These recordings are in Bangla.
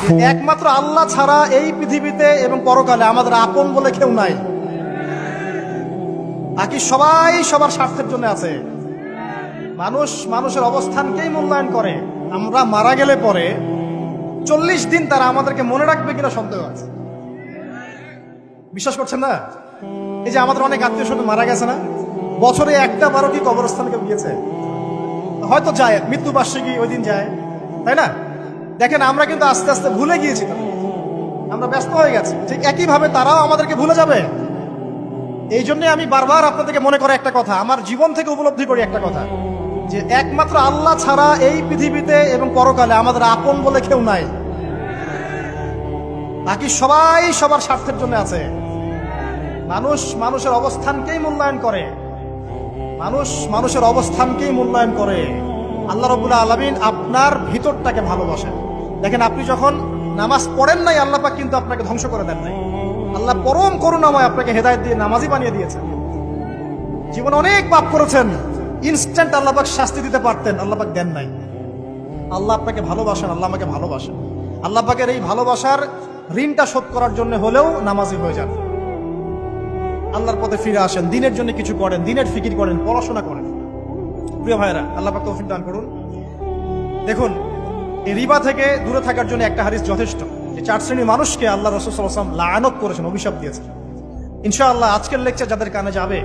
একমাত্র আল্লাহ ছাড়া এই পৃথিবীতে এবং পরকালে আমাদের আপন বলে কেউ নাই। বাকি সবাই সবার স্বার্থের জন্য আছে। মানুষ মানুষের অবস্থানকেই মূল্যায়ন করে। আমরা মারা গেলে পরে 40 দিন তারা আমাদেরকে মনে রাখবে কিনা সন্দেহ আছে। বিশ্বাস করছেন না? এই যে আমাদের অনেক আত্মীয় স্বজন মারা গেছে না, বছরে একটা বারো কি কবরস্থানে কেউ গিয়েছে? হয়তো যায়, মৃত্যুবার্ষিকী ওই দিন যায়, তাই না? দেখেন আমরা কিন্তু আস্তে আস্তে ভুলে গিয়েছি, আমরা ব্যস্ত হয়ে গেছি। ঠিক একইভাবে তারাও আমাদেরকে ভুলে যাবে। এই জন্য আমি বারবার আপনাদেরকে মনে করে একটা কথা, আমার জীবন থেকে উপলব্ধি করি একটা কথা, যে একমাত্র আল্লাহ ছাড়া এই পৃথিবীতে এবং পরকালে আমাদের আপন বলে কেউ নাই। বাকি সবাই সবার স্বার্থের জন্য আছে। মানুষ মানুষের অবস্থানকেই মূল্যায়ন করে। মানুষ মানুষের অবস্থানকেই মূল্যায়ন করে। আল্লাহ রাব্বুল আলামিন আপনার ভিতরটাকে ভালোবাসেন। দেখেন আপনি যখন নামাজ পড়েন নাই, আল্লাহ পাক কিন্তু আপনাকে ধ্বংস করে দেন নাই। আল্লাহ পরম করুণাময় আপনাকে হেদায়েত দিয়ে নামাজি বানিয়ে দিয়েছেন। জীবনে অনেক পাপ করেছেন, ইনস্ট্যান্ট আল্লাহ পাক শাস্তি দিতে পারতেন, আল্লাহ পাক দেন নাই। আল্লাহ আপনাকে ভালোবাসেন, আল্লাহ আমাকে ভালোবাসেন। আল্লাহ পাকের এই ভালোবাসার ঋণটা শোধ করার জন্য হলেও নামাজি হয়ে যান, আল্লাহর পথে ফিরে আসেন, দিনের জন্য কিছু করেন, দিনের ফিকির করেন, পড়াশোনা করেন। প্রিয় ভাইরা, আল্লাহ পাক তৌফিক দান করুন। দেখুন, এই রিবা থেকে দূরে থাকার জন্য একটা হাদিস যথেষ্ট, যে 4 শ্রেণীর মানুষকে আল্লাহ রাসূল সাল্লাল্লাহু আলাইহি ওয়াসাল্লাম লাআনত করেছেন, অভিশাপ দিয়েছেন। ইনশাআল্লাহ আজকের লেকচার যাদের কানে যাবে,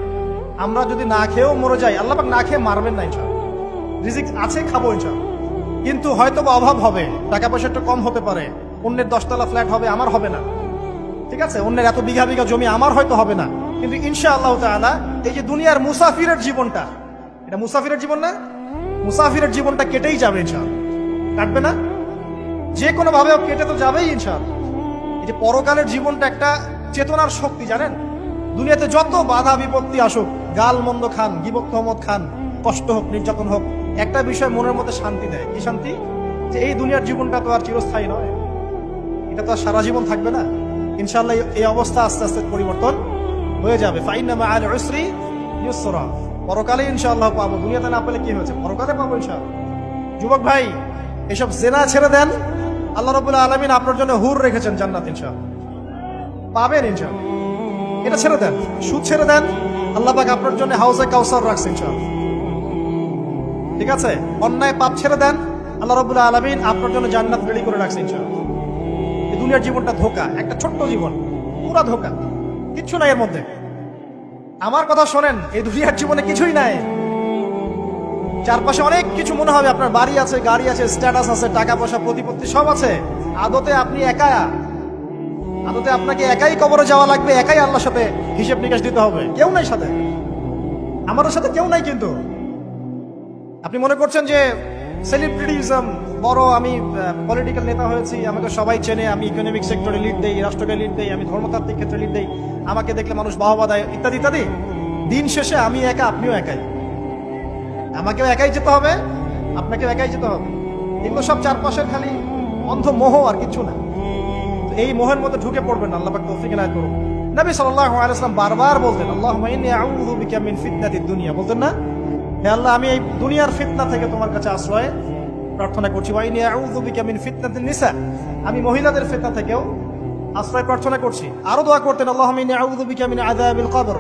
আমরা যদি না খেয়েও মরে যাই, আল্লাহ পাক না খেয়ে মারবেন না ইনশাআল্লাহ। রিজিক আছে, খাবো ইনশাআল্লাহ। কিন্তু হয়তো বা অভাব হবে, টাকা পয়সা একটু কম হতে পারে, অন্যের 10 তলা ফ্ল্যাট হবে, আমার হবে না, ঠিক আছে? অন্যের এত বিঘা বিঘা জমি আমার হয়তো হবে না। কিন্তু ইনশাআল্লাহ তাআলা এই যে দুনিয়ার মুসাফিরের জীবনটা, এটা মুসাফিরের জীবন না? মুসাফিরের জীবনটা কেটেই যাবে ইনশাআল্লাহ। কাটবে না? যে কোনো ভাবে কেটে তো যাবেই ইনশাআল্লাহ। এই যে পরকালের জীবনটা একটা চেতনার শক্তি, জানেন? দুনিয়াতে যত বাধা বিপত্তি আসুক, গাল মন্দ খান, গীবত তহমত খান, কষ্ট হোক, নির্যাতন হোক, একটা বিষয় মনের মধ্যে শান্তি দেয়। কি শান্তি? যে এই দুনিয়ার জীবনটা তো আর চিরস্থায়ী নয়, এটা তো আর সারা জীবন থাকবে না। ইনশাআল্লাহ এই অবস্থা আস্তে আস্তে পরিবর্তন হয়ে যাবে। ফাইন্না মাআল উসরি ইউসরা। পরকালে ইনশাআল্লাহ পাবো, দুনিয়াতে না পেলে কি হয়েছে, পরকালে পাবো ইনশাআল্লাহ। যুবক ভাই, এসব জেনা ছেড়ে দেন, আল্লাহ রাব্বুল আলামিন আপনার জন্য হুর রেখেছেন জান্নাত, ইনশাআল্লাহ পাবেন ইনশাআল্লাহ। এটা ছেড়ে দেন, সুদ ছেড়ে দেন, আল্লাহ পাক আপনার জন্য হাউজে কাউসার রাখছেন ইনশাআল্লাহ, ঠিক আছে? অন্যায় পাপ ছেড়ে দেন, আল্লাহ রাব্বুল আলামিন আপনার জন্য জান্নাত রেডি করে রাখছেন ইনশাআল্লাহ। এই দুনিয়ার জীবনটা ধোঁকা, একটা ছোট্ট জীবন, পুরা ধোঁকা, কিচ্ছু নাই এর মধ্যে। আমার কথা শোনেন, এই দুনিয়ার জীবনে কিছুই নাই। চারপাশে অনেক কিছু মনে হবে, আপনার বাড়ি আছে, গাড়ি আছে, স্ট্যাটাস আছে, টাকা পয়সা, প্রতিপত্তি সব আছে। আদতে আপনি একা, আদতে আপনাকে একাই কবরে যাওয়া লাগবে, একাই আল্লাহর সাথে হিসেব নিকাশ দিতে হবে। কেউ নাই সাথে, আমাদের সাথে কেউ নাই। কিন্তু আপনি মনে করছেন যে সেলিব্রিটিজম, বড় আমি পলিটিক্যাল নেতা হয়েছি, আমাকে সবাই চেনে, আমি ইকোনমিক সেক্টরে লিড দেই, রাষ্ট্রকে লিড দেই, আমি ধর্মতাত্ত্বিক ক্ষেত্রে লিড দেই, আমাকে দেখলে মানুষ বাহবা দেয়, ইত্যাদি ইত্যাদি। দিন শেষে আমি একা, আপনিও একাই। আমাকেও একাই যেতে হবে, আপনাকেও একাই যেতে হবে। এগুলো সব চারপাশের খালি অন্ধ মোহ, আর কিছু না। এই মোহের মধ্যে ঢুকে পড়বেন, আল্লাহ পাক তৌফিক এনায়েত করুন। নবী সাল্লাল্লাহু আলাইহি ওয়াসাল্লাম বারবার বলতেন, আল্লাহুম্মা ইন্নী আউযু বিকা মিন ফিতনাতিদ দুনিয়া, বলতেন না? হে আল্লাহ, আমি এই দুনিয়ার ফিতনা থেকে তোমার কাছে আশ্রয় প্রার্থনা করছি। ওয়া ইন্নী আউযু বিকা মিন ফিতনাতিন নিসা, আমি মহিলাদের ফিতনা থেকেও আশ্রয় প্রার্থনা করছি। আরো দোয়া করতেন, আল্লাহুম্মা ইন্নী আউযু বিকা মিন আযাবিল কবর,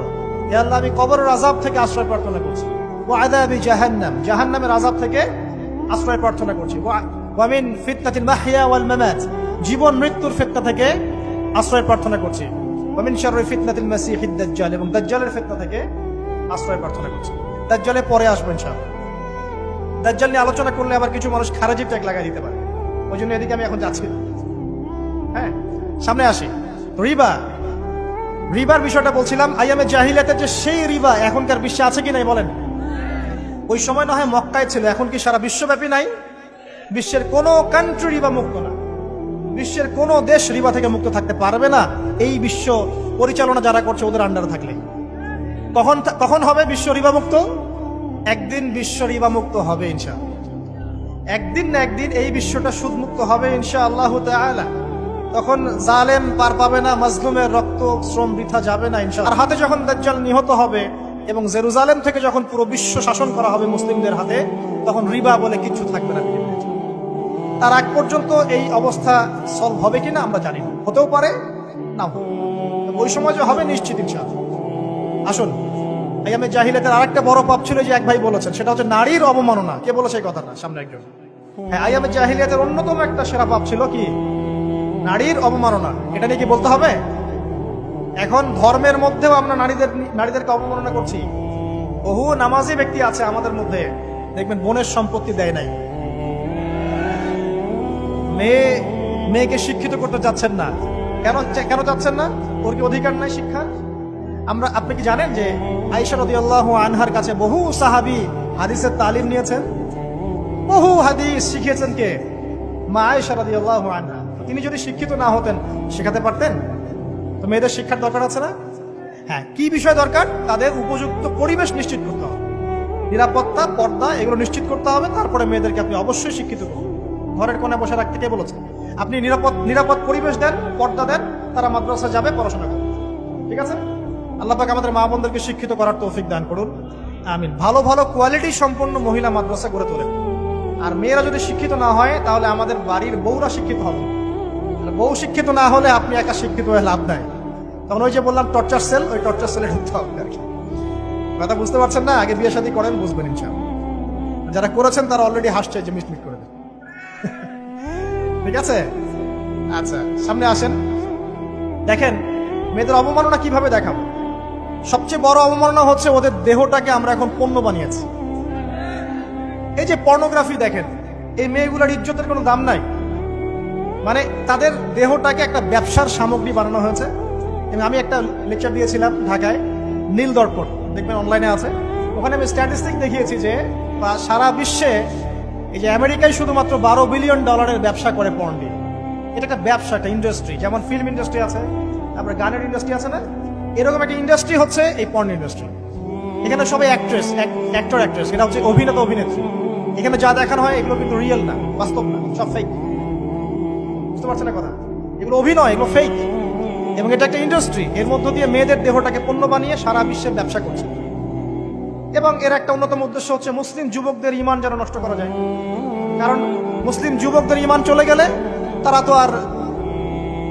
হে আল্লাহ, আমি কবরের আযাব থেকে আশ্রয় প্রার্থনা করছি। ওয়া আযাবি জাহান্নাম, জাহান্নামের আযাব থেকে আশ্রয় প্রার্থনা করছি। ওয়া মিন ফিতনাতিল মাহইয়া ওয়াল মামাত, জীবন মৃত্যুর ফিতনা থেকে আশ্রয় প্রার্থনা করছি। ওয়া মিন শাররি ফিতনাতিল মাসিহিদ দাজ্জাল, এবং দাজ্জালের ফিতনা থেকে আশ্রয় প্রার্থনা করছি। দাজ্জালে পরে আসবো ইনশাআল্লাহ। দাজ্জাল নিয়ে আলোচনা করলে আবার কিছু মানুষ খারাজি ট্যাগ লাগাই দিতে পারে, ওই জন্য এদিকে আমি এখন যাচ্ছি। হ্যাঁ, সামনে আসি। রিবা, রিবার বিষয়টা বলছিলাম। আইয়ামে জাহিলিয়াতের যে সেই রিবা এখনকার বিশ্বে আছে কি নাই বলেন? ওই সময় না হয় মক্কায় ছিল, এখন কি সারা বিশ্বব্যাপী নাই? বিশ্বের কোনো কান্ট্রি রিবা মুক্ত না, বিশ্বের কোনো দেশ রিবা থেকে মুক্ত থাকতে পারবে না। এই বিশ্ব পরিচালনা যারা করছে ওদের আন্ডারে থাকলে কখন হবে বিশ্ব রিবা মুক্ত? একদিন বিশ্ব রিবা মুক্ত হবে ইনশাআল্লাহ। একদিন না একদিন এই বিশ্বটা সুদ মুক্ত হবে ইনশাআল্লাহ তাআলা। তখন জালেম পার পাবে না, মাজলুমের রক্ত শ্রম বৃথা যাবে না ইনশাআল্লাহ। আর হাতে যখন দাজ্জাল নিহত হবে এবং জেরুজালেম থেকে যখন পুরো বিশ্ব শাসন করা হবে মুসলিমদের হাতে, তখন রিবা বলে কিচ্ছু থাকবে না। তার আগ পর্যন্ত এই অবস্থা সলভ হবে কিনা আমরা জানি না, হতেও পারে না হবে। ওই সময় যে হবে নিশ্চিত ইনশাআল্লাহ। আসুন, আইয়ামে জাহিলিয়াতের আরেকটা বড় পাপ ছিল যে এক ভাই বলেছেন, সেটা হচ্ছে নারীর অবমাননা। কে বলেছে এই কথাটা? সামনে একজন। হ্যাঁ, আইয়ামে জাহিলিয়াতের অন্যতম একটা সেরা পাপ ছিল কি? নারীর অবমাননা। এটা নিয়ে কি বলতে হবে? এখন ধর্মের মধ্যেও আমরা নারীদেরকে অবমাননা করছি। বহু নামাজি ব্যক্তি আছে আমাদের মধ্যে, দেখবেন বোনের সম্পত্তি দেয় নাই, মেয়েকে শিক্ষিত করতে চাচ্ছেন না। কেন চাচ্ছেন না? ওর কি অধিকার নাই শিক্ষা? আপনি কি জানেন যে আয়েশা রাদিয়াল্লাহু আনহার কাছে বহু সাহাবী হাদিসের তালিম নিয়েছেন, বহু হাদিস শিখিয়েছেন কে? মা আয়েশা রাদিয়াল্লাহু আনহা। তিনি যদি শিক্ষিত না হতেন শেখাতে পারতেন? তো মেয়েদের শিক্ষার দরকার আছে না? হ্যাঁ, কি বিষয় দরকার? তাদের উপযুক্ত পরিবেশ নিশ্চিত করতে হবে, নিরাপত্তা, পর্দা এগুলো নিশ্চিত করতে হবে। তারপরে মেয়েদেরকে আপনি অবশ্যই শিক্ষিত করুন। ঘরের কোণে বসে রাখতে কে বলেছে? আপনি নিরাপদ পরিবেশ দেন, পর্দা দেন, তারা মাদ্রাসা যাবে, পড়াশোনা করবে। ঠিক আছে? আল্লাহ পাক আমাদের মা বোনদেরকে শিক্ষিত করার তৌফিক দান করুন, আমিন। ভালো ভালো কোয়ালিটি সম্পন্ন মহিলা মাদ্রাসা গড়ে তোলেন। আর মেয়েরা যদি শিক্ষিত না হয় তাহলে আমাদের বাড়ির বউরা শিক্ষিত হবে। বউ শিক্ষিত না হলে আপনি একা শিক্ষিত হয়ে লাভ নাই। তখন ওই যে বললাম টর্চার সেল, ওই টর্চার সেলে ঢুকতে হবে আর কি। কথা বুঝতে পারছেন না? আগে বিয়ে শাদী করেন, বুঝবেন ইনশাআল্লাহ। যারা করেছেন তারা অলরেডি হাসছে যে মিটমিট করে দেন। ঠিক আছে? আচ্ছা, সামনে আসেন। দেখেন মেয়েদের অবমাননা কিভাবে দেখাবো। সবচেয়ে বড় অবমাননা হচ্ছে ওদের দেহটাকে আমরা এখন পণ্য বানিয়েছি। এই যে পর্নোগ্রাফি দেখেন, এই মেয়েগুলোর ইজ্জতের কোনো দাম নাই। মানে তাদের দেহটাকে একটা ব্যবসার সামগ্রী বানানো হয়েছে। আমি একটা লেকচার দিয়েছিলাম ঢাকায়, নীল দর্পণ, দেখবেন অনলাইনে আছে। ওখানে আমি স্ট্যাটিস্টিক দেখিয়েছি যে সারা বিশ্বে এই যে আমেরিকায় শুধুমাত্র $12 বিলিয়ন ব্যবসা করে পর্ন দিয়ে। এটা একটা ব্যবসা, একটা ইন্ডাস্ট্রি। যেমন ফিল্ম ইন্ডাস্ট্রি আছে, তারপরে গানের ইন্ডাস্ট্রি আছে না, এরকম একটা ইন্ডাস্ট্রি হচ্ছে এই পর্ন ইন্ডাস্ট্রি। এখানে সবাই অ্যাক্টর অ্যাক্ট্রেস, এটা হচ্ছে অভিনেতা অভিনেত্রী। এখানে যা দেখানো হয় এগুলো কিন্তু রিয়েল না, বাস্তব না, সব ফেক। বুঝতে পারছেন না কথা? এগুলো অভিনয়, এগুলো ফেক। এবং এটা একটা ইন্ডাস্ট্রি, এর মধ্য দিয়ে মেয়েদের দেহটাকে পণ্য বানিয়ে সারা বিশ্বে ব্যবসা করছে। এবং এর একটা অন্যতম উদ্দেশ্য হচ্ছে মুসলিম যুবকদের ঈমান যেন নষ্ট করা যায়। কারণ মুসলিম যুবকদের ঈমান চলে গেলে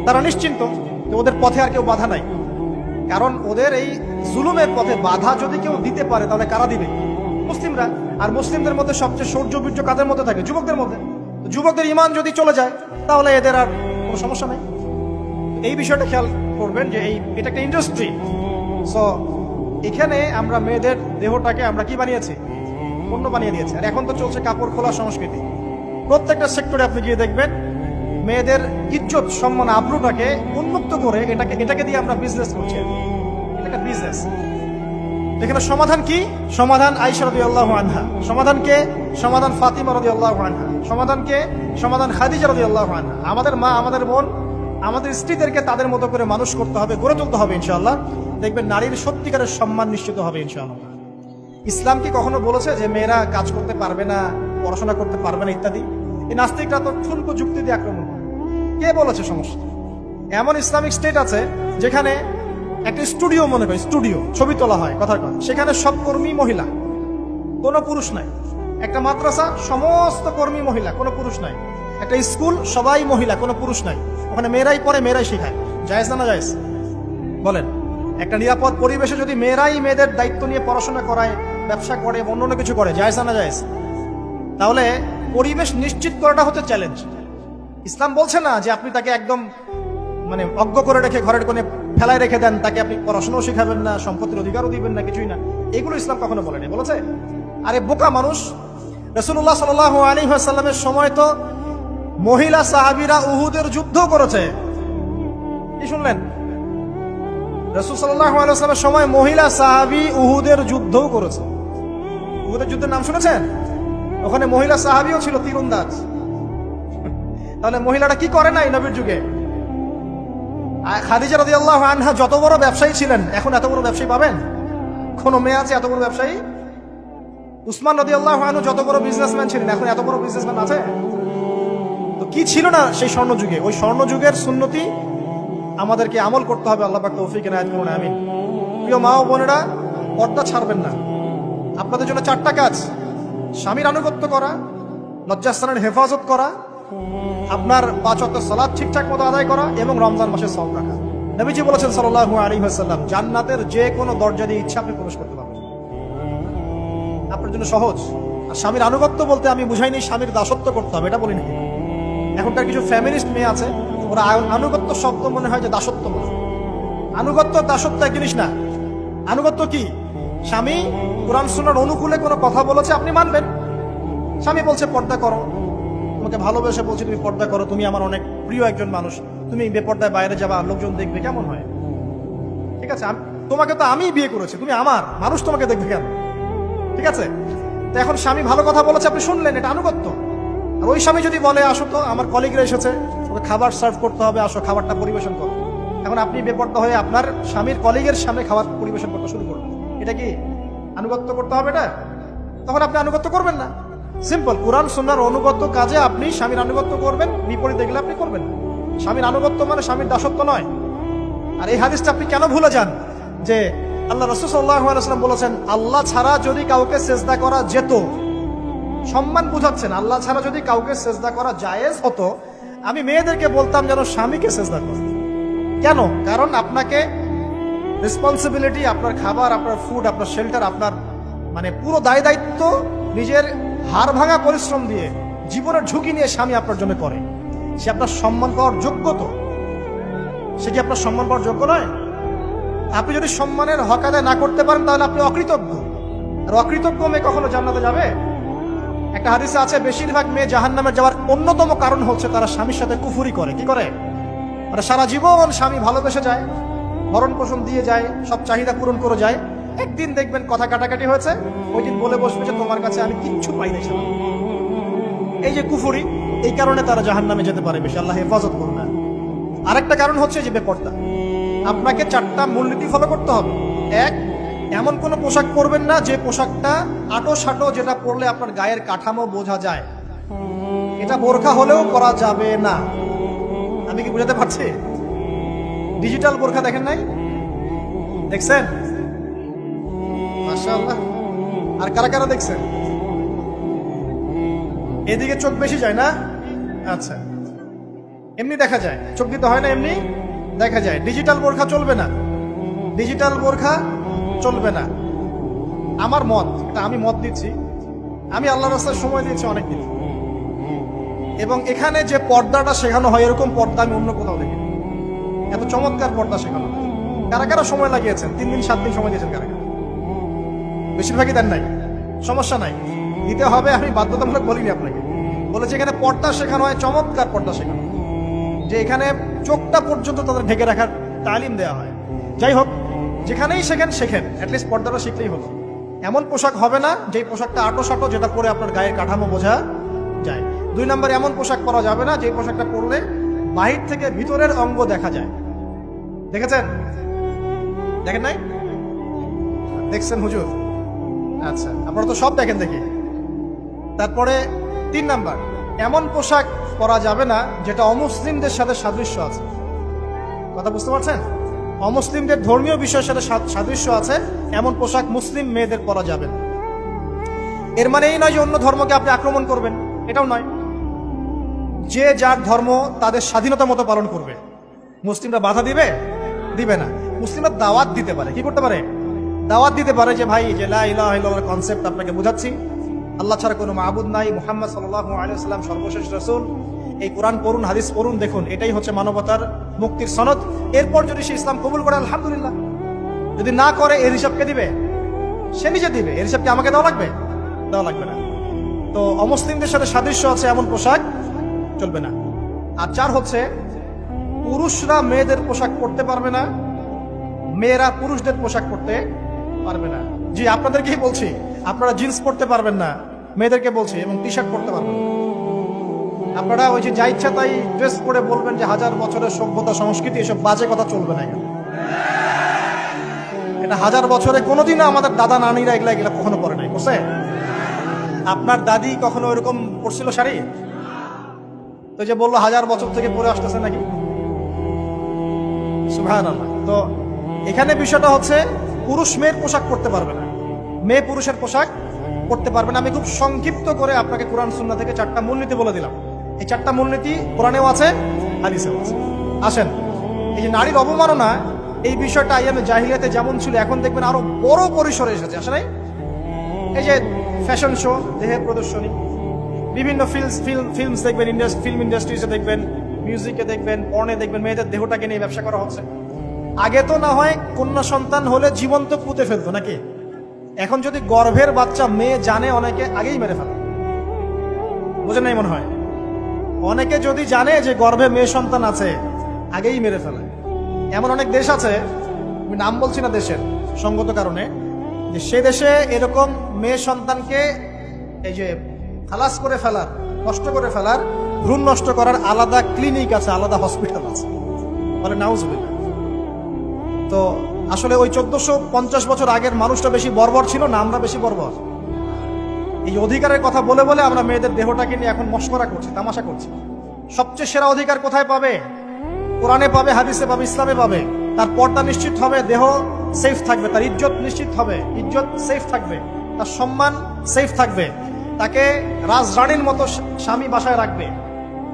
তারা নিশ্চিন্ত, ওদের পথে আর কেউ বাধা নাই। কারণ ওদের এই জুলুমের পথে বাধা যদি কেউ দিতে পারে তাহলে কারা দিবে? মুসলিমরা। আর মুসলিমদের মধ্যে সবচেয়ে শৌর্য বীর্য কাদের মধ্যে থাকে? যুবকদের মধ্যে। যুবকদের ঈমান যদি চলে যায় তাহলে এদের আর কোনো সমস্যা নেই। এই বিষয়টা খেয়াল করবেন যে এটা একটা ইন্ডাস্ট্রি। সো এখানে আমরা মেয়েদের দেহটাকে আমরা কি বানিয়েছি? পণ্য বানিয়ে দিয়েছি। আর এখন তো চলছে কাপড় খোলা সংস্কৃতি। প্রত্যেকটা সেক্টরে আপনি গিয়ে দেখবেন মেয়েদের ইজ্জত, সম্মান, আব্রুটাকে উন্মুক্ত করে এটাকে দিয়ে আমরা বিজনেস করছি। এটা একটা বিজনেস। এখানে সমাধান কি? সমাধান আয়েশা রাদিয়াল্লাহু আনহা। সমাধান কে? সমাধান ফাতিমা রাদিয়াল্লাহু আনহা। সমাধান কে? সমাধান খাদিজা রাদিয়াল্লাহু আনহা। আমাদের মা, আমাদের বোন, আমাদের স্ত্রীদেরকে তাদের মতো করে মানুষ করতে হবে, গড়ে তুলতে হবে ইনশাআল্লাহ। দেখবেন নারীর সত্যিকারের সম্মান নিশ্চিত হবে ইনশাআল্লাহ। ইসলাম কি কখনো বলেছে যে মেয়েরা কাজ করতে পারবে না, পড়াশোনা করতে পারবে না ইত্যাদি? এই নাস্তিকরা তো ঠুনকো যুক্তি দিয়ে আক্রমণ করে। কে বলেছে সমস্যা? এমন ইসলামিক স্টেট আছে যেখানে একটা স্টুডিও, মনে করি স্টুডিও, ছবি তোলা হয়, কথার কথা, সেখানে সব কর্মী মহিলা, কোনো পুরুষ নাই। একটা মাদ্রাসা, সমস্ত কর্মী মহিলা, কোনো পুরুষ নাই। একটা স্কুল, সবাই মহিলা, কোনো পুরুষ নাই। ওখানে মেয়েরাই পড়ে, মেয়েরাই শেখায়। জায়েজ না জায়েজ বলেন? একটা নিরাপদ পরিবেশে যদি মেয়েরাই মেয়েদের দায়িত্ব নিয়ে পড়াশোনা করায়, ব্যবসা করে, অন্য কিছু করে, জায়েজ না জায়েজ? তাহলে পরিবেশ নিশ্চিত করাটা হচ্ছে চ্যালেঞ্জ। ইসলাম বলছে না যে আপনি তাকে একদম মানে অজ্ঞ করে রেখে ঘরের কোণে ফেলায় রেখে দেন, তাকে আপনি পড়াশোনাও শেখাবেন না, সম্পত্তির অধিকারও দিবেন না, কিছুই না। এগুলো ইসলাম কখনো বলেনি। বলেছে আরে বোকা মানুষ, রাসূলুল্লাহ সাল্লাল্লাহু আলাইহি ওয়াসাল্লামের সময় তো মহিলা সাহাবীরা উহুদের যুদ্ধ করেছে। কি শুনলেন? রাসূল সাল্লাল্লাহু আলাইহি ওয়াসাল্লামের সময় মহিলা সাহাবী উহুদের যুদ্ধও করেছে। উহুদের যুদ্ধের নাম শুনেছেন? ওখানে মহিলা সাহাবীও ছিল, তীরন্দাজ। তাহলে মহিলাটা কি করে নাই নবীর যুগে? খাদিজা রাদিয়াল্লাহু আনহা যত বড় ব্যবসায়ী ছিলেন, এখন এত বড় ব্যবসায়ী পাবেন? কোন মেয়ে আছে এত বড় ব্যবসায়ী? উসমান রাদিয়াল্লাহু আনহু যত বড় বিজনেসম্যান ছিলেন, এখন এত বড় বিজনেসম্যান আছে? তো কি ছিল না সেই স্বর্ণ যুগে? ওই স্বর্ণ যুগের সুন্নতি আমাদেরকে আমল করতে হবে। আল্লাহ পাক তৌফিক এনায়েত করুন, আমিন। প্রিয় মা ও বোনেরা, পর্দা ছাড়বেন না। আপনাদের জন্য 4টা কাজ: স্বামীর আনুগত্য করা, লজ্জাস্থানের হেফাজত করা, আপনার 5 ওয়াক্ত সালাত ঠিকঠাক মতো আদায় করা এবং রমজান মাসে সওম রাখা। নবীজি বলেছেন সাল্লাল্লাহু আলাইহি ওয়াসাল্লাম, জান্নাতের যে কোনো দরজা দিয়ে ইচ্ছা আপনি প্রবেশ করতে পারবেন। আপনার জন্য সহজ। আর স্বামীর আনুগত্য বলতে আমি বুঝাইনি স্বামীর দাসত্ব করতে হবে, এটা বলিনি। এখনকার কিছু ফ্যামিলিস্ট মেয়ে আছে, ওরা আনুগত্য শব্দ মনে হয় যে দাসত্ব বলে। আনুগত্য দাসত্ব এক জিনিস না। আনুগত্য কি? স্বামী কোরআন সুন্নাহর অনুকূলে কোনো কথা বলেছে, আপনি মানবেন। স্বামী বলছে পর্দা করো, তোমাকে ভালোবেসে বলছে তুমি পর্দা করো, তুমি আমার অনেক প্রিয় একজন মানুষ, তুমি বেপর্দায় বাইরে যাবা, লোকজন দেখবে, কেমন হয়? ঠিক আছে, তোমাকে তো আমি বিয়ে করেছি, তুমি আমার, মানুষ তোমাকে দেখবে কেন? ঠিক আছে, তো এখন স্বামী ভালো কথা বলেছে, আপনি শুনলেন, এটা আনুগত্য। আর ওই স্বামী যদি বলে আসো তো আমার কলিগরা এসেছে, ওকে খাবার সার্ভ করতে হবে, আসো খাবারটা পরিবেশন করো, এখন আপনি বেপর্দা হয়ে আপনার স্বামীর কলিগের সামনে খাবার পরিবেশন করতে শুরু করবেন, এটা কি আনুগত্য করতে হবে? এটা তখন আপনি আনুগত্য করবেন না। সিম্পল, কোরআন সুন্নাহর অনুগত্য কাজে আপনি স্বামীর আনুগত্য করবেন, বিপরীত দেখলে আপনি করবেন না। স্বামীর আনুগত্য মানে স্বামীর দাসত্ব নয়। আর এই হাদিসটা আপনি কেন ভুলে যান যে আল্লাহ রাসূল সাল্লাল্লাহু আলাইহি ওয়াসাল্লাম বলেছেন, আল্লাহ ছাড়া যদি কাউকে সেজদা করা যেত, সম্মান বুঝাচ্ছেন, আল্লাহ ছাড়া যদি কাউকে সেজদা করা জায়েজ হতো, আমি মেয়েদেরকে বলতাম যেন স্বামীকে সেজদা করতে। কেন? কারণ আপনাকে রেসপন্সিবিলিটি, আপনার খাবার, আপনার ফুড, আপনার শেল্টার, আপনার মানে পুরো দায় দায়িত্ব নিজের হাড় ভাঙা পরিশ্রম দিয়ে, জীবনের ঝুঁকি নিয়ে স্বামী আপনার জন্য করে। সে আপনার সম্মান পাওয়ার যোগ্য তো? সে কি আপনার সম্মান পাওয়ার যোগ্য নয়? আপনি যদি সম্মানের হক আদায় না করতে পারেন তাহলে আপনি অকৃতজ্ঞ। আর অকৃতজ্ঞ মেয়ে কখনো জান্নাতে যাবে? একটা হাদিসে আছে, বেশিরভাগ মেয়ে জাহান্নামে যাওয়ার অন্যতম কারণ হচ্ছে তারা স্বামীর সাথে কুফুরি করে। কি করে? মানে সারা জীবন স্বামী ভালোবেসে যায়, ভরণ পোষণ দিয়ে যায়, সব চাহিদা পূরণ করে যায়, একদিন দেখবেন কথা কাটাকাটি হয়েছে, ওই দিন বলে বসবে যে তোমার কাছে আমি কিচ্ছু পাই নাই। এই যে কুফুরি, এই কারণে তারা জাহান্নামে যেতে পারে বেশি। আল্লাহ হেফাজত করুন। আরেকটা কারণ হচ্ছে যে বেপর্দা। আপনাকে 4টা মূলনীতি ফলো করতে হবে। 1, এমন কোনো পোশাক পরবেন না যে পোশাকটা আটো সাটো, যেটা পরলে আপনার গায়ের কাঠামো বোঝা যায়। এটা বোরখা হলেও পরা যাবে না। আমি কি বুঝাতে পারছি? ডিজিটাল বোরখা দেখেন নাই? দেখছেন? মাশাআল্লাহ। আর কারা কারা দেখছেন? এদিকে চোখ বেশি যায় না? আচ্ছা, এমনি দেখা যায়, চোখ দিতে হয় না, এমনি দেখা যায়। ডিজিটাল বোরখা চলবে না, ডিজিটাল বোরখা চলবে না। আমার মত, এটা আমি মত দিচ্ছি, আমি আল্লাহর রাস্তায় সময় দিয়েছি অনেক দিন, এবং এখানে যে পর্দাটা শেখানো হয় এরকম পর্দা আমি অন্য কোথাও দেখি। এত চমৎকার পর্দা শেখানো হয়। কারা কারা সময় লাগিয়েছেন? 3 দিন 7 দিন সময় দিয়েছেন কারা কারা? বেশিরভাগই দেন নাই, সমস্যা নাই, দিতে হবে। আমি বাধ্যতামূলক বলিনি আপনাকে, বলেছি এখানে পর্দা শেখানো হয়, চমৎকার পর্দা শেখানো হয়, যে এখানে চোখটা পর্যন্ত তাদের ঢেকে রাখার তালিম দেওয়া হয়। যাই হোক, যেখানেই শেখেন, অ্যাটলিস্ট পর্দাটা শিখতেই হলো। এমন পোশাক হবে না যেই পোশাকটা আটো সাটো, যেটা পরে আপনার গায়ের কাঠামো বোঝা যায়। 2 নম্বর, এমন পোশাক পরা যাবে না যে পোশাকটা পরলে বাহির থেকে ভিতরের অঙ্গ দেখা যায়। দেখেছেন? দেখেন নাই? দেখছেন হুজুর? আচ্ছা, আপনারা তো সব দেখেন দেখি। তারপরে 3 নাম্বার, এমন পোশাক পরা যাবে না যেটা অমুসলিমদের সাথে সাদৃশ্য আছে। কথা বুঝতে পারছেন? অমুসলিমদের ধর্মীয় বিষয়ের সাথে সাদৃশ্য আছে এমন পোশাক মুসলিম মেয়েদের পরা যাবে না। এর মানে এই নয় যে অন্য ধর্মকে আপনি আক্রমণ করবেন, এটাও নয়। যে যার ধর্ম তাদের স্বাধীনতা মতো পালন করবে। মুসলিমরা বাধা দিবে? দিবে না। মুসলিমরা দাওয়াত দিতে পারে। কি করতে পারে? দাওয়াত দিতে পারে যে ভাই, যে লা ইলাহা ইল্লাল্লাহর কনসেপ্ট আপনাকে বুঝাচ্ছি, আল্লাহ ছাড়া কোনো মাবুদ নাই, মুহাম্মদ সাল্লাল্লাহু আলাইহি ওয়াসাল্লাম সর্বশেষ রাসূল, এই কোরআন পড়ুন, হাদিস পড়ুন, দেখুন এটাই হচ্ছে মানবতার মুক্তির সনদ। এরপর যদি সে ইসলাম কবুল করে আলহামদুলিল্লাহ, যদি না করে এর হিসাব কে দিবে? সে নিজে দিবে। এর হিসাব কি আমাকে দেওয়া লাগবে? দেওয়া লাগবে না। তো অমুসলিমদের সাথে সাদৃশ্য আছে এমন পোশাক চলবে না। আর 4 হচ্ছে, পুরুষরা মেয়েদের পোশাক পরতে পারবে না, মেয়েরা পুরুষদের পোশাক পরতে পারবে না। জি, আপনাদেরকেই বলছি, আপনারা জিন্স পরতে পারবেন না, মেয়েদেরকে বলছি, এবং টি শার্ট পরতে পারবেন না। আপনারা ওই যে যা ইচ্ছা তাই ড্রেস পরে বলবেন যে 1000 বছরের সভ্যতা সংস্কৃতি, এসব বাজে কথা চলবে না। এটা 1000 বছরে কোনোদিনও আমাদের দাদা নানিরা এগুলা কখনো পরে নাই। বুঝছে? আপনার দাদি কখনো এরকম পরছিল শাড়ি? তো যে বললো 1000 বছর থেকে পরে আসতেছে নাকি? সুবহানাল্লাহ। তো এখানে বিষয়টা হচ্ছে, পুরুষ মেয়ের পোশাক পরতে পারবে না, মেয়ে পুরুষের পোশাক পরতে পারবে না। আমি খুব সংক্ষিপ্ত করে আপনাকে কোরআন সুন্নাহ থেকে 4টা মূলনীতি বলে দিলাম। এই 4টা মূলনীতি কোরআনেও আছে, হাদিসেও আছে। আসেন, এই যে নারীর অবমাননা, এই বিষয়টা আইয়ামে জাহিলিয়াতে যেমন ছিল, এখন দেখবেন আরো বড় পরিসরে এসেছে। আসলে এই যে ফ্যাশন শো, দেহের প্রদর্শনী, বিভিন্ন ফিল্মস দেখবেন, ফিল্ম ইন্ডাস্ট্রিজে দেখবেন, মিউজিকে দেখবেন, পর্নে দেখবেন, মেয়েদের দেহটাকে নিয়ে ব্যবসা করা হচ্ছে। আগে তো না হয় কন্যা সন্তান হলে জীবন্ত পুঁতে ফেলতো নাকি, এখন যদি গর্ভের বাচ্চা মেয়ে জানে, অনেকে আগেই মেরে ফেলে। বুঝেন নাই মনে হয়? অনেকে যদি জানে যে গর্ভে মেয়ে সন্তান আছে, আগেই মেরে ফেলে। এমন অনেক দেশ আছে, আমি নাম বলছি না দেশের সঙ্গত কারণে, যে সে দেশে এরকম মেয়ে সন্তানকে এই যে খালাস করে ফেলার, নষ্ট করে ফেলার, ভ্রূণ নষ্ট করার আলাদা ক্লিনিক আছে, আলাদা হসপিটাল আছে। বলে নাউজুবিল্লাহ। তো আসলে ওই 1450 বছর আগের মানুষটা বেশি বর্বর ছিল না আমরা বেশি বর্বর? এই অধিকারের কথা বলে বলে আমরা মেয়েদের দেহটাকে নিয়ে এখন মশকরা করছি, তামাশা করছি। সবচেয়ে সেরা অধিকার কোথায় পাবে? কোরআনে পাবে, হাদিসে পাবে, ইসলামে পাবে। তার পর্দা নিশ্চিত হবে, দেহ সেফ থাকবে, তার ইজ্জত নিশ্চিত হবে, ইজ্জত সেফ থাকবে, তার সম্মান সেফ থাকবে, তাকে রাজরানীর মতো স্বামী বাসায় রাখবে,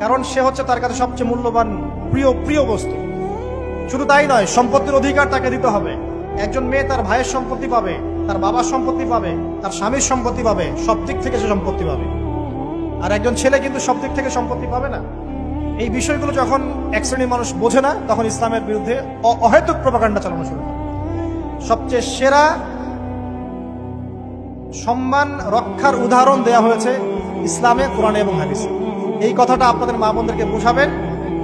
কারণ সে হচ্ছে তার কাছে সবচেয়ে মূল্যবান, প্রিয় বস্তু। শুধু তাই নয়, সম্পত্তির অধিকার তাকে দিতে হবে। একজন মেয়ে তার ভাইয়ের সম্পত্তি পাবে, তার বাবার সম্পত্তি পাবে, তার স্বামীর সম্পত্তি পাবে, সব দিক থেকে সে সম্পত্তি পাবে। আর একজন ছেলে কিন্তু সব দিক থেকে সম্পত্তি পাবে না। এই বিষয়গুলো যখন এক শ্রেণীর মানুষ বোঝে না, তখন ইসলামের বিরুদ্ধে অহেতুক প্রপাগান্ডা চালানো শুরু করে। সবচেয়ে সেরা সম্মান রক্ষার উদাহরণ দেয়া হয়েছে ইসলামে, কোরআনে এবং হাদিসে। এই কথাটা আপনাদের মা বোনদেরকে বোঝাবেন,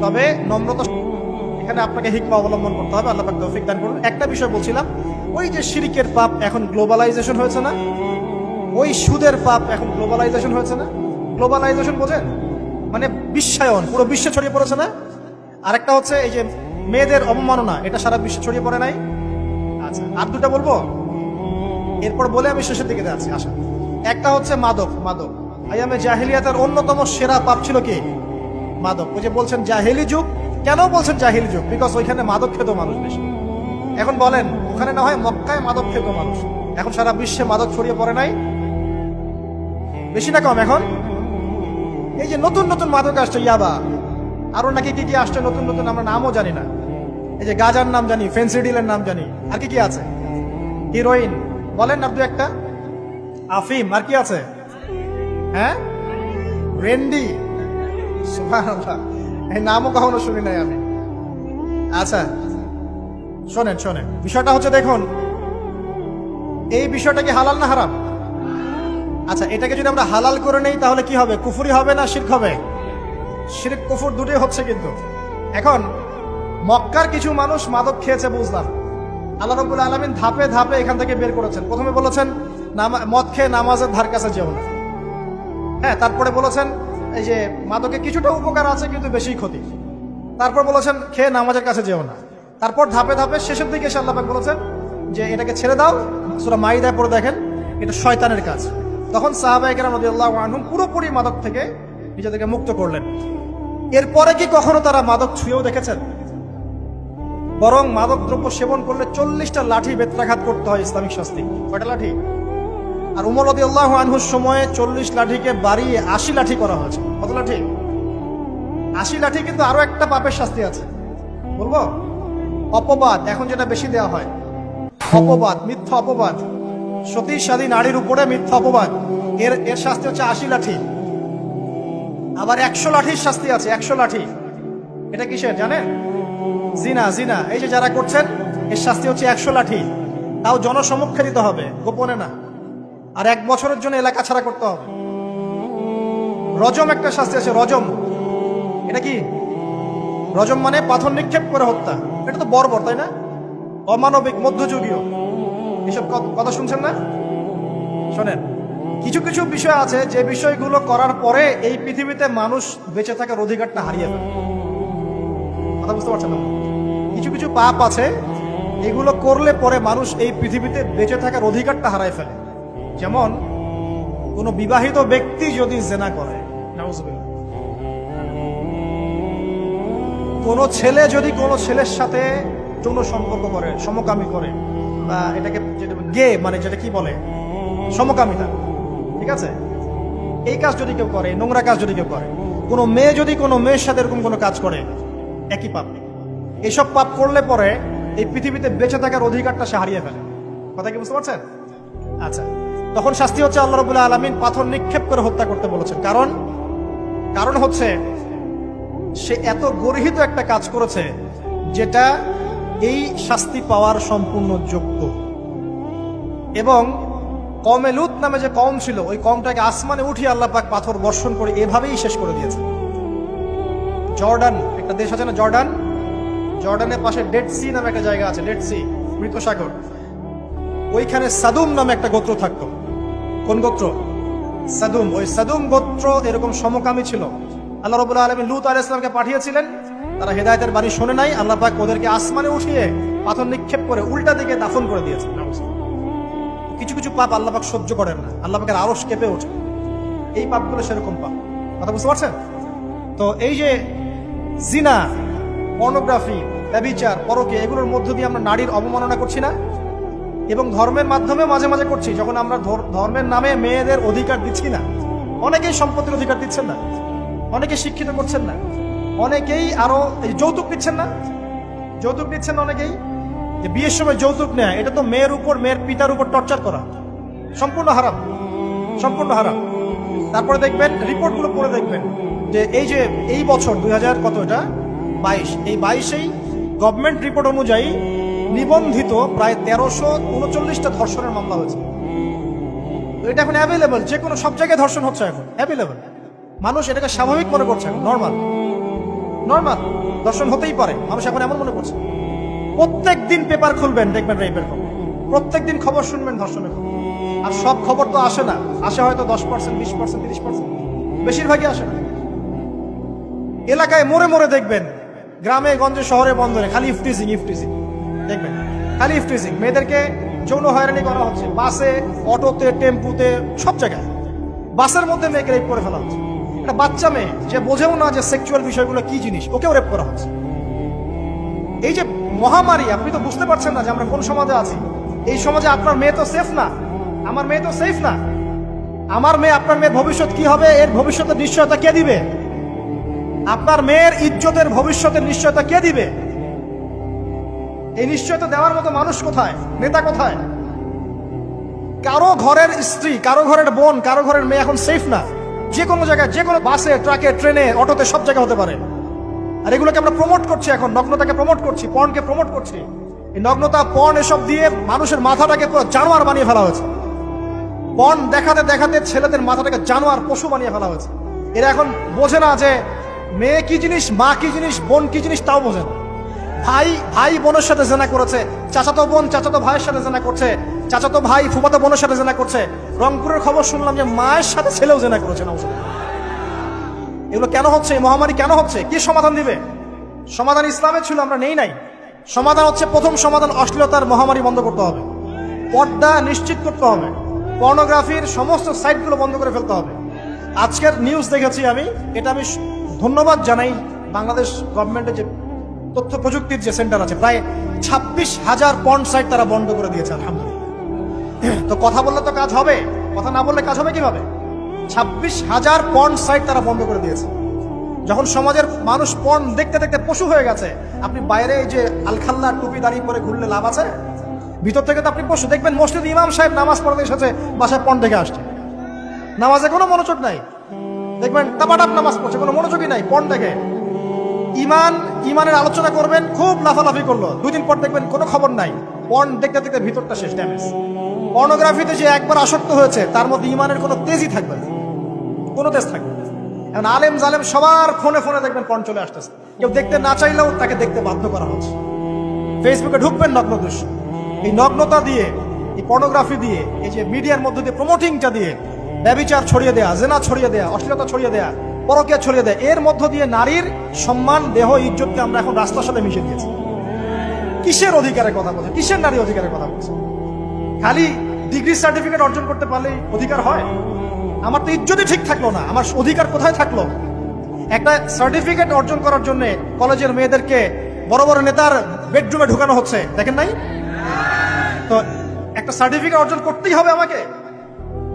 তবে নম্রতা, এখানে আপনাকে হিকমা অবলম্বন করতে হবে। আল্লাহ পাক তৌফিক দান করুন। একটা বিষয় বলছিলাম, ওই যে শিরকের পাপ এখন গ্লোবালাইজেশন হয়েছে না, ওই সুদের পাপ এখন গ্লোবালাইজেশন হয়েছে না। গ্লোবালাইজেশন বোঝেন? মানে বিশ্বায়ন, পুরো বিশ্বে ছড়িয়ে পড়েছে না। আরেকটা হচ্ছে এই যে মেয়েদের অবমাননা, এটা সারা বিশ্বে ছড়িয়ে পড়ে নাই? আচ্ছা, আর দুটা বলবো, এরপর বলে আমি শেষের দিকে যাচ্ছি। আসা, একটা হচ্ছে মাদক। আইয়ামে জাহিলিয়াতের অন্যতম সেরা পাপ ছিল কি? মাদক। ওই যে বলছেন জাহিলি যুগ, কেন বলছেন জাহিলি যুগ? বিকজ ওইখানে মাদক খেত মানুষ বেশি। এখন বলেন, ওখানে না হয় মক্কায় মাদক খেত মানুষ, এখন সারা বিশ্বে মাদক ছড়িয়ে পড়ে নাই? বেশি না কম? এখন এই যে নতুন নতুন মাদক আসছে, ইয়াবা, আরো নাকি কি কি আসছে নতুন নতুন, আমরা নামও জানি না। এই যে গাজার নাম জানি, ফেন্সিডিলের নাম জানি, আর কি কি আছে, হিরোইন, বলেন আপনি একটা, আফিম, আর কি আছে? হ্যাঁ, ব্রেন্ডি, সুবহানাল্লাহ, এই নামও কখনো শুনি নাই আমি। আচ্ছা শোনেন, বিষয়টা হচ্ছে, দেখুন, এই বিষয়টা কি হালাল না হারাম? আচ্ছা, এটাকে যদি আমরা হালাল করে নেই তাহলে কি হবে? কুফরি হবে না শিরক হবে? শিরক কুফর দুটোই হচ্ছে। কিন্তু এখন মক্কার কিছু মানুষ মাদক খেয়েছে, বুঝলাম। আল্লাহ রাব্বুল আলামিন ধাপে ধাপে এখান থেকে বের করেছেন। প্রথমে বলেছেন মদ খেয়ে নামাজের ধার কাছে যেও না। হ্যাঁ, তারপরে বলেছেন এই যে মাদকে কিছুটা উপকার আছে কিন্তু বেশি ক্ষতি। তারপর বলেছেন খেয়ে নামাজের কাছে যেও না। তারপর ধাপে ধাপে শেষের দিকে এসে আল্লাহ পাক বলেছেন যে এটাকে ছেড়ে দাও। সূরা মাইদায় পড়ে দেখেন, এটা শয়তানের কাজ। তখন সাহাবায়ে কেরাম রাদিয়াল্লাহু আনহুম পুরোপুরি মাদক থেকে নিজেদেরকে মুক্ত করলেন। এরপরে কি কখনো তারা মাদক ছুঁয়েও দেখেছেন? বরং মাদক দ্রব্য সেবন করলে 40টা লাঠি বেত্রাঘাত করতে হয়, ইসলামিক শাস্তি। কয়টা লাঠি? আর উমর রাদিয়াল্লাহু আনহুর সময়ে 40 লাঠিকে বাড়িয়ে 80 লাঠি করা হয়েছে। কত লাঠি? 80 লাঠি। কিন্তু আরো একটা পাপের শাস্তি আছে, বলবো? অপবাদ, এখন যেটা বেশি দেওয়া হয়, অপবাদ, মিথ্যা অপবাদ, সতী সাদী নারীর উপরে মিথ্যা অপবাদ, এর শাস্তি হচ্ছে 80 লাঠি। আবার 100 লাঠির শাস্তি আছে, 100 লাঠি। এটা কিসের জানেন? জিনা। এই যে যারা করছেন, এর শাস্তি হচ্ছে 100 লাঠি। তাও জনসমক্ষে দিতে হবে, গোপনে না। আর 1 বছরের জন্য এলাকা ছাড়া করতে হবে। রজম একটা শাস্তি আছে, রজম। এটা কি? রজম মানে পাথর নিক্ষেপ করে হত্যা। এটা তো বর্বর, তাই না? অমানবিক, মধ্যযুগীয়। এসব কথা শুনছেন না? শোনেন, কিছু কিছু বিষয় আছে যে বিষয়গুলো করার পরে এই পৃথিবীতে মানুষ বেঁচে থাকার অধিকারটা হারিয়ে ফেলে। কথা বুঝতে পারছেন না? কিছু কিছু পাপ আছে, এগুলো করলে পরে মানুষ এই পৃথিবীতে বেঁচে থাকার অধিকারটা হারায় ফেলে। যেমন কোন বিবাহিত ব্যক্তি যদি জেনা করে, নাউজুবিল্লাহ, কোন ছেলে যদি কোন ছেলের সাথে যৌন সম্পর্ক করে, সমকামী করে, বা এটাকে গে মানে যেটা কি বলে, সমকামিতা, ঠিক আছে, এই কাজ যদি কেউ করে, নোংরা কাজ যদি কেউ করে, কোনো মেয়ে যদি কোনো মেয়ের সাথে এরকম কোনো কাজ করে, একই পাপ। এসব পাপ করলে পরে এই পৃথিবীতে বেঁচে থাকার অধিকারটা সে হারিয়ে ফেলে। কথা কি বুঝতে পারছেন? আচ্ছা, তখন শাস্তি হচ্ছে আল্লাহ রাব্বুল আলামিন পাথর নিক্ষেপ করে হত্যা করতে বলেছেন। কারণ হচ্ছে সে এত গর্হিত একটা কাজ করেছে যেটা এই শাস্তি পাওয়ার সম্পূর্ণ যোগ্য। এবং কওমে লূত নামে যে কওম ছিল, ওই কওমটাকে আসমানে উঠিয়ে আল্লাহ পাক পাথর বর্ষণ করে এভাবেই শেষ করে দিয়েছে। জর্ডান একটা দেশ আছে না, জর্ডানের পাশে ডেড সি নামে একটা জায়গা আছে, ডেড সি, মৃত সাগর। ওইখানে সাদুম নামে একটা গোত্র থাকতো। কোন গোত্র? সাদুম। ওই সাদুম গোত্র এরকম সমকামী ছিল। আল্লাহ রাব্বুল আলামিন লূত আলাইহিস সালামকে পাঠিয়েছিলেন, তারা হেদায়েতের বাণী শোনে নাই। আল্লাহ পাক ওদেরকে আসমানে উঠিয়ে পাথর নিক্ষেপ করে উল্টা দিকে দাফন করে দিয়েছে। কিছু কিছু পাপ আল্লাহ পাক সহ্য করেন না, আল্লাহ পাকের আরশ কেঁপে ওঠে। এই পাপগুলো সেরকম পাপ। কথা বুঝতে পারছেন? তো এই যে জিনা, পর্নোগ্রাফি, ব্যভিচার, পরকে, এগুলোর মধ্য দিয়ে আমরা নারীর অবমাননা করছি না? এবং ধর্মের মাধ্যমে মাঝে মাঝে করছি, যখন আমরা ধর্মের নামে মেয়েদের অধিকার দিচ্ছি না। অনেকেই সম্পত্তির অধিকার দিচ্ছেন না, অনেকে শিক্ষিত করছেন না, অনেকেই আরো যৌতুক দিচ্ছেন না, যৌতুক দিচ্ছেন না অনেকেই। যে বিয়ের সময় যৌতুক নেয়, এটা তো মেয়ের উপর, মেয়ের পিতার উপর টর্চার করা, সম্পূর্ণ হারাম, সম্পূর্ণ হারাম। তারপরে দেখবেন, রিপোর্টগুলো পড়ে দেখবেন যে এই বছর 2022, এই 22-এই গভর্নমেন্ট রিপোর্ট অনুযায়ী নিবন্ধিত প্রায় 1339টা ধর্ষণের মামলা হয়েছে। এটা এখন অ্যাভেলেবল, যে কোনো সব জায়গায় ধর্ষণ হচ্ছে, এখন অ্যাভেলেবল। মানুষ এটাকে স্বাভাবিক মনে করছে, নর্মাল ধর্ষণ হতেই পারে, মানুষ এখন এমন মনে করছে। প্রত্যেক দিন পেপার খুলবেন, দেখবেন রেপের খবর, প্রত্যেক দিন খবর শুনবেন ধর্ষণের খবর। আর সব খবর তো আসে না, আসে হয়তো 10%, 20%, 30%, বেশিরভাগই আসে না। এলাকায় মোড়ে মোড়ে দেখবেন, গ্রামে গঞ্জে শহরে বন্দরে খালি ইফটিজিং দেখবেন, খালি ইফটিজিং। মেয়েদেরকে যৌন হয়রানি করা হচ্ছে, বাসে, অটোতে, টেম্পুতে, সব জায়গায়। বাসের মধ্যে মেয়েকে রেপ করে ফেলা হচ্ছে। একটা বাচ্চা মেয়ে, যে বোঝেও না যে সেক্সুয়াল বিষয়গুলো কি জিনিস, ওকেও রেপ করা হচ্ছে। এই যে মহামারী, আপনি তো বুঝতে পারছেন না যে আমরা কোন সমাজে আছি। এই সমাজে আপনার মেয়ে তো সেফ না, আমার মেয়ে তো সেফ না। আমার মেয়ে, আপনার মেয়ের ভবিষ্যৎ কি হবে, এর ভবিষ্যতের নিশ্চয়তা কে দিবে? আপনার মেয়ের ইজ্জতের ভবিষ্যতের নিশ্চয়তা কে দিবে? এই নিশ্চয়তা দেওয়ার মতো মানুষ কোথায়, নেতা কোথায়? কারো ঘরের স্ত্রী, কারো ঘরের বোন, কারো ঘরের মেয়ে এখন সেফ না। যে কোনো জায়গায়, যে কোনো বাসে, ট্রাকে, ট্রেনে, অটোতে, সব জায়গায় হতে পারে। আর এগুলোকে আমরা প্রমোট করছি, এখন নগ্নতাকে প্রমোট করছি, পর্নকে প্রমোট করছি। এই নগ্নতা, পর্ন, এসব দিয়ে মানুষের মাথাটাকে পুরো জানোয়ার বানিয়ে ফেলা হয়েছে। পর্ন দেখাতে দেখাতে ছেলেদের মাথাটাকে জানোয়ার, পশু বানিয়ে ফেলা হয়েছে। এরা এখন বোঝে না যে মেয়ে কি জিনিস, মা কি জিনিস, বোন কি জিনিস, তাও বোঝে না। ভাই বোনের সাথে জেনা করেছে, চাচাতো বোন চাচাতো ভাইয়ের সাথে জেনা করছে, চাচাতো ভাই ফুফাতো বোনের সাথে জেনা করছে। রংপুরের খবর শুনলাম যে মায়ের সাথে ছেলেও জেনা করেছে। এগুলো কেন হচ্ছে? এই মহামারী কেন হচ্ছে? কি সমাধান দিবে? সমাধান ইসলামে ছিল, আমরা নেই নাই। সমাধান হচ্ছে, প্রথম সমাধান অশ্লীলতার মহামারী বন্ধ করতে হবে, পর্দা নিশ্চিত করতে হবে, পর্নোগ্রাফির সমস্ত সাইটগুলো বন্ধ করে ফেলতে হবে। আজকের নিউজ দেখেছি আমি, এটা আমি ধন্যবাদ জানাই বাংলাদেশ গভর্নমেন্টের, যে তথ্য প্রযুক্তির যে সেন্টার আছে, প্রায় 26,000 পর্ন সাইট তারা বন্ধ করে দিয়েছে, আলহামদুলিল্লাহ। তো কথা বললে তো কাজ হবে, কথা না বললে কাজ হবে কিভাবে? 26,000 পর্ন সাইট তারা বন্ধ করে দিয়েছে। যখন সমাজের মানুষ পর্ন দেখতে দেখতে পশু হয়ে গেছে, আপনি বাইরে এই যে আলখাল্লা টুপি দাঁড়িয়ে পরে ঘুরলে লাভ আছে? ভিতর থেকে তো আপনি পশু। দেখবেন মসজিদে ইমাম সাহেব নামাজ পড়তে এসেছে, বাসায় পর্ন দেখে আসছে, নামাজে কোনো মনোযোগ নাই। দেখবেন টাপাটাপ নামাজ পড়ছে, কোনো মনোযোগই নাই, পর্ন দেখে। ইমানের আলোচনা করবেন, খুব লাফালাফি করলো, 2 দিন পর দেখবেন কোনো খবর নাই, পর্ন দেখতে দেখতে ভিতরটা শেষ, ড্যামেজ। পর্নোগ্রাফিতে যে একবার আসক্ত হয়েছে, তার মধ্যে ইমানের কোনো তেজই থাকবে না, কোনো তেজ থাকবে না। এখন আলেম জালেম সবার ফোনে ফোনে দেখবেন পর্ন চলে আসতেছে, কেউ দেখতে না চাইলেও তাকে দেখতে বাধ্য করা হচ্ছে। ফেসবুকে ঢুকবেন, নগ্ন দৃশ্য। এই নগ্নতা দিয়ে, এই পর্নোগ্রাফি দিয়ে, এই যে মিডিয়ার মধ্যে দিয়ে প্রমোটিংটা দিয়ে ব্যভিচার ছড়িয়ে দেয়া, জেনা ছড়িয়ে দেয়া, অশ্লীলতা ছড়িয়ে দেয়া, পরকীয়া ছড়িয়ে দেয়, এর মধ্য দিয়ে নারীর সম্মান, দেহ, ইজ্জতকে আমরা এখন রাস্তার সাথে মিশে দিয়েছি। কিসের অধিকারের কথা বলছে? কিসের নারী অধিকারের কথা বলছে? খালি ডিগ্রি সার্টিফিকেট অর্জন করতে পারলেই অধিকার হয়? আমার তো ইজ্জতই ঠিক থাকলো না, আমার অধিকার কোথায় থাকলো? একটা সার্টিফিকেট অর্জন করার জন্য কলেজের মেয়েদেরকে বড় বড় নেতার বেডরুমে ঢুকানো হচ্ছে, দেখেন নাই? তো একটা সার্টিফিকেট অর্জন করতেই হবে আমাকে,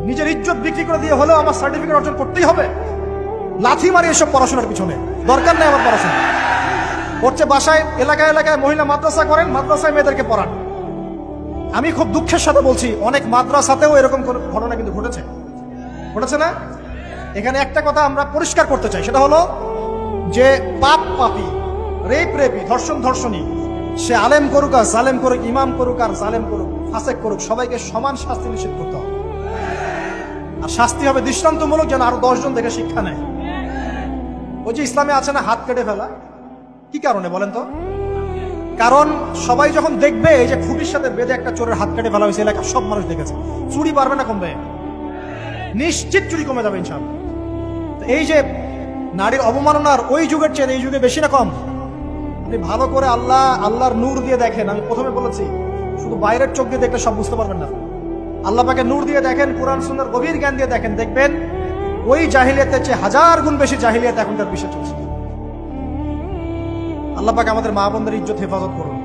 নিজের ইজ্জত বিক্রি করে দিয়ে হলেও আমার সার্টিফিকেট অর্জন করতেই হবে। লাথি মারি এসব পড়াশোনার পিছনে, দরকার নেই আমার পড়াশোনা। হচ্ছে বাসায় এলাকায় এলাকায় মহিলা মাদ্রাসা করেন, মাদ্রাসায় মেয়েদেরকে পড়ান। আমি খুব দুঃখের সাথে বলছি, অনেক মাদ্রাসাতেও এরকম ঘটনা কিন্তু ঘটেছে, ঘটেছে না? এখানে একটা কথা আমরা পরিষ্কার করতে চাই, সেটা হলো যে পাপ পাপী, রেপ রেপি, ধর্ষণ ধর্ষণী, সে আলেম করুক আর জালেম করুক, ইমাম করুক আর জালেম করুক, ফাসেক করুক, সবাইকে সমান শাস্তি নিশ্চিত করতে হবে। আর শাস্তি হবে দৃষ্টান্তমূলক, যেন আরো 10 জন দেখে শিক্ষা নেয়। ওই যে ইসলামে আছে না হাত কেটে ফেলা, কি কারণে বলেন তো? কারণ সবাই যখন দেখবে এই যে খুঁটির সাথে বেঁধে একটা চোরের হাত কেটে ফেলা হয়েছে, এলাকার সব মানুষ দেখেছে, চুরি পারবে না কমবে? নিশ্চিত চুরি কমে যাবে ইনশাআল্লাহ। এই যে নারীর অবমাননার ওই যুগের চেয়ে এই যুগে বেশি না কম? আপনি ভালো করে আল্লাহর নূর দিয়ে দেখেন। আমি প্রথমে বলেছি, শুধু বাইরের চোখ দিয়ে দেখলে সব বুঝতে পারবেন না। আল্লাহ পাকে নূর দিয়ে দেখেন, কোরআন সুন্নাহর গভীর জ্ঞান দিয়ে দেখেন, দেখবেন ওই জাহিলিয়াতের চেয়ে 1000 গুণ বেশি জাহিলিয়াত এখনকার বিশ্বে চলছে। আল্লাহ পাক আমাদের মা বোনদের ইজ্জত হেফাজত করুন,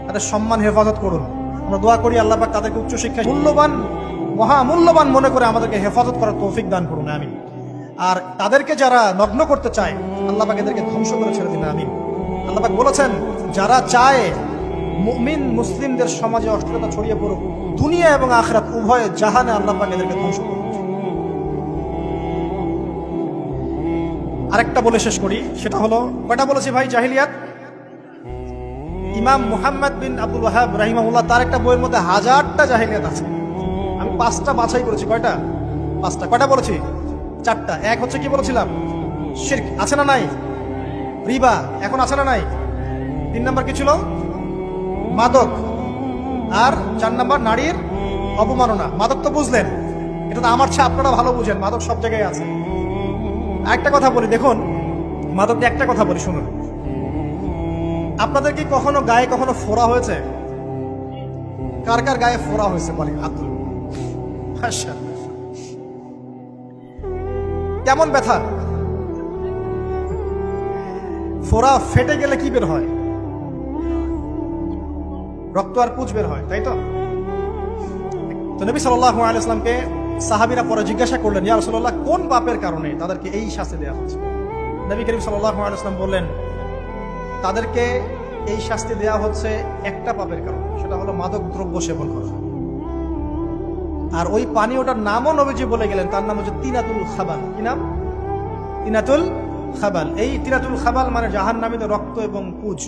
তাদের সম্মান হেফাজত করুন। আমরা দোয়া করি আল্লাহ পাক তাদেরকে উচ্চশিক্ষা মূল্যবান, মহামূল্যবান মনে করে আমাদেরকে হেফাজত করার তৌফিক দান করুন, আমিন। আর তাদেরকে যারা নগ্ন করতে চায়, আল্লাহ পাক এদেরকে ধ্বংস করে ছেড়ে দিন, আমিন। আল্লাহ পাক বলেছেন, যারা চায় মুমিন মুসলিমদের সমাজে অশ্লীলতা ছড়িয়ে পড়ুক, দুনিয়া এবং আখিরাত উভয়ে জাহানে আল্লাহ পাক এদেরকে ধ্বংস করুন। আরেকটা বলে শেষ করি, সেটা হলো, কয়টা বলেছি ভাই জাহিলিয়াত? ইমাম মুহাম্মদ বিন আব্দুল ওয়াহাব রাহিমাহুল্লাহ তার একটা বইয়ের মধ্যে 1000টা জাহিলিয়াত আছে। আমি 5টা বাছাই করেছি। কয়টা? 5টা। কয়টা বলেছি? 4টা। এক হচ্ছে কি বলেছিলাম? শিরক, আছে না নাই? রিবা এখন আছে না নাই? 3 নাম্বার কি ছিল? মাদক। আর 4 নাম্বার নারীর অবমাননা। মাদক তো বুঝলেন, এটা তো আমার চেয়ে আপনারা ভালো বুঝেন, মাদক সব জায়গায় আছে। একটা কথা বলি, দেখুন মাদক নিয়ে একটা কথা বলি, শুনুন। আপনাদের কি কখনো গায়ে কখনো ফোড়া হয়েছে? কার কার গায়ে ফোড়া হয়েছে বলে হাত তুলুন। আচ্ছা, কেমন ব্যথা? ফোড়া ফেটে গেলে কি বের হয়? রক্ত আর পুঁজ বের হয়, তাই তো? তো নবী সাল্লাল্লাহু আলাইহি ওয়াসাল্লামকে সাহাবীরা পরে জিজ্ঞাসা করলেন, ইয়া রাসূলুল্লাহ, কোন পাপের কারণে তাদেরকে এই শাস্তি দেওয়া হচ্ছে? নবী করিম সাল্লাল্লাহু আলাইহি ওয়াসাল্লাম বললেন, তাদেরকে এই শাস্তি দেওয়া হচ্ছে একটা পাপের কারণে, সেটা হলো মাদক দ্রব্য সেবন করা। আর ওই পানীয়টার নামও নবীজি বলে গেলেন, তার নাম হচ্ছে তিনাতুল খাবাল। কি নাম? তিনাতুল খাবাল। এই তিনাতুল খাবাল মানে জাহান্নামীদের রক্ত এবং পুঁজ,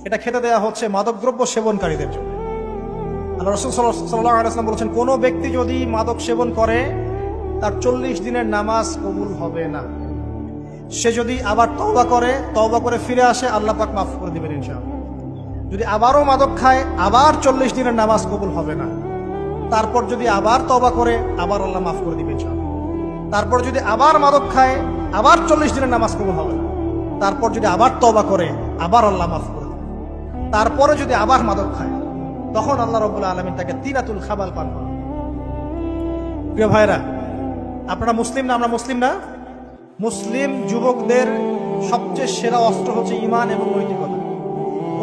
এটা খেতে দেওয়া হচ্ছে মাদক দ্রব্য সেবনকারীদের জন্য। আল্লাহ রাসূল সাল্লাল্লাহু আলাইহি ওয়াসাল্লাম বলেছেন, কোন ব্যক্তি যদি মাদক সেবন করে, তার 40 দিনের নামাজ কবুল হবে না। সে যদি আবার তওবা করে ফিরে আসে, আল্লাহ পাক মাফ করে দিবেন ইনশাআল্লাহ। যদি আবারও মাদক খায়, আবার 40 দিনের নামাজ কবুল হবে না। তারপর যদি আবার তওবা করে, আবার আল্লাহ মাফ করে দিবেন ইনশাআল্লাহ। তারপর যদি আবার মাদক খায়, আবার 40 দিনের নামাজ কবুল হবে না। তারপর যদি আবার তওবা করে, আবার আল্লাহ মাফ করে দিবেন। তারপরে যদি আবার মাদক খায়, তখন আল্লাহ রাব্বুল আলামিন তাকে তিনাতুল খাবাল পান করেন। প্রিয় ভাইরা, আপনারা মুসলিম না? আমরা মুসলিম না? মুসলিম যুবকদের সবচেয়ে সেরা অস্ত্র হচ্ছে ঈমান এবং নৈতিকতা।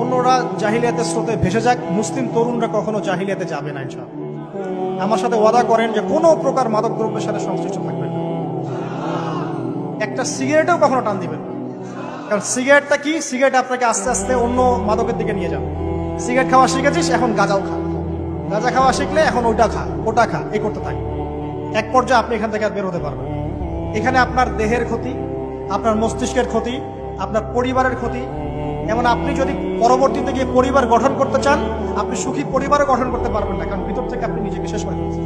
অন্যরা জাহিলিয়াতের স্রোতে ভেসে যাক, মুসলিম তরুণরা কখনো জাহিলিয়াতে যাবে না ইনশাআল্লাহ। আমার সাথে ওয়াদা করেন যে কোনো প্রকার মাদক দ্রব্যের সাথে সংশ্লিষ্ট থাকবেন না। একটা সিগারেটেও কখনো টান দিবেন না। কারণ সিগারেটটা কি? সিগারেট আপনাকে আস্তে আস্তে অন্য মাদকের দিকে নিয়ে যাবে। সিগারেট খাওয়া শিখেছিস, এখন গাঁজাও খা। গাঁজা খাওয়া শিখলে এখন ওটা খা, এই করতে থাকবে। এক পর্যায়ে আপনি এখান থেকে আর বের হতে পারবেন। এখানে আপনার দেহের ক্ষতি, আপনার মস্তিষ্কের ক্ষতি, আপনার পরিবারের ক্ষতি। এমন আপনি যদি পরবর্তীতে গিয়ে পরিবার গঠন করতে চান, আপনি সুখী পরিবারও গঠন করতে পারবেন না, কারণ ভিতর থেকে আপনি নিজেকে শেষ করে ফেলছেন।